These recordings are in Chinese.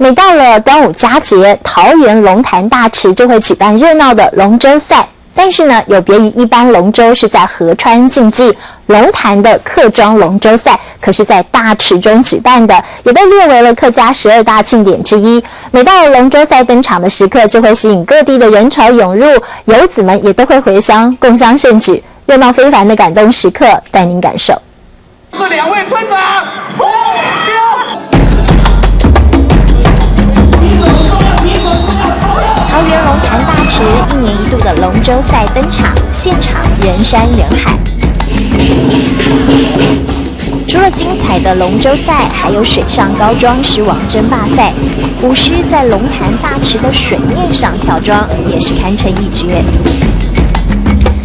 每到了端午佳节，桃园龙潭大池就会举办热闹的龙舟赛。但是呢，有别于一般龙舟是在河川竞技，龙潭的客庄龙舟赛可是在大池中举办的，也被列为了客家12大庆典之一。每到龙舟赛登场的时刻，就会吸引各地的人潮涌入，游子们也都会回乡共襄盛举，热闹非凡的感动时刻，带您感受。是2位村长。桃园龙潭大池1年1度的龙舟赛登场，现场人山人海。除了精彩的龙舟赛，还有水上高桩狮王争霸赛。舞狮在龙潭大池的水面上跳桩，也是堪称一绝。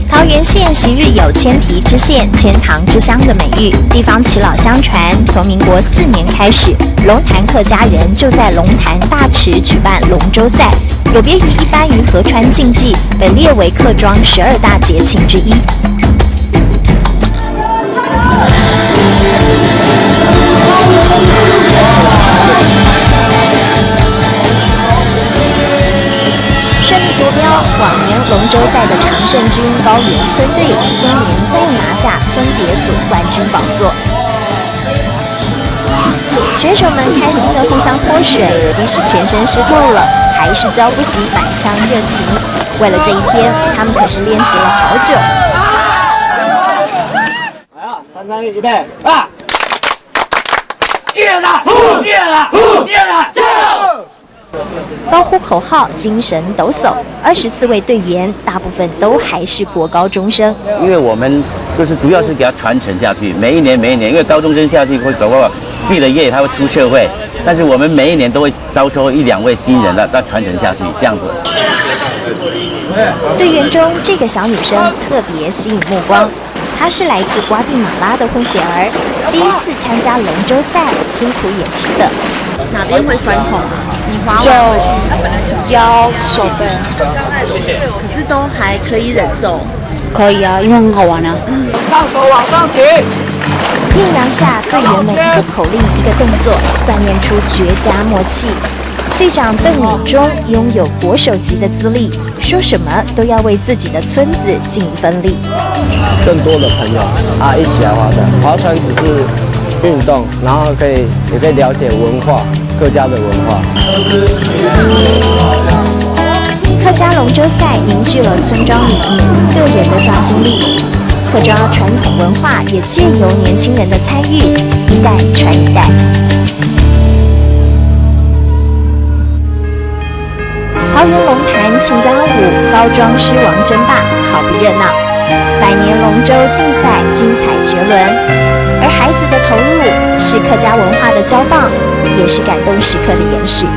桃园县昔日有千皮之县、千塘之乡的美誉，地方耆老相传，从民国4年开始，龙潭客家人就在龙潭大池举办龙舟赛，有别于一般于河川竞技，被列为客庄12大节庆之一。顺利夺标，往年龙舟赛的常胜军高原村队，今年再拿下村别组冠军宝座。选手们开心地互相泼水，即使全身湿透了，还是浇不熄满腔热情。为了这一天，他们可是练习了好久。来啊，3、2、1，预备，啊！练了，练了，练了，加油！高呼口号，精神抖擞。24位队员，大部分都还是国高中生。因为我们就是主要是给他传承下去，每一年，因为高中生下去会搞不好毕了业他会出社会，但是我们每一年都会招收1、2位新人的，要传承下去，这样子。队员中，这个小女生特别吸引目光。她是来自瓜地马拉的混血儿，第一次参加龙舟赛，辛苦也值得。哪边会酸痛？你滑就完回去腰、手背，可是都还可以忍受。可以啊，因为很好玩啊。上手往上提。艳阳下，队员们一个口令一个动作，锻炼出绝佳默契。队长邓敏忠拥有国手级的资历，说什么都要为自己的村子尽一份力。更多的朋友一起来划船，划船只是运动，然后也可以了解文化，客家的文化。客家龙舟赛凝聚了村庄里每一个人的向心力，客家传统文化也借由年轻人的参与，一代传一代。桃园龙潭庆端午，高庄狮王争霸，好不热闹。百年龙舟竞赛精彩绝伦，而孩子的投入是客家文化的交棒，也是感动时刻的延续。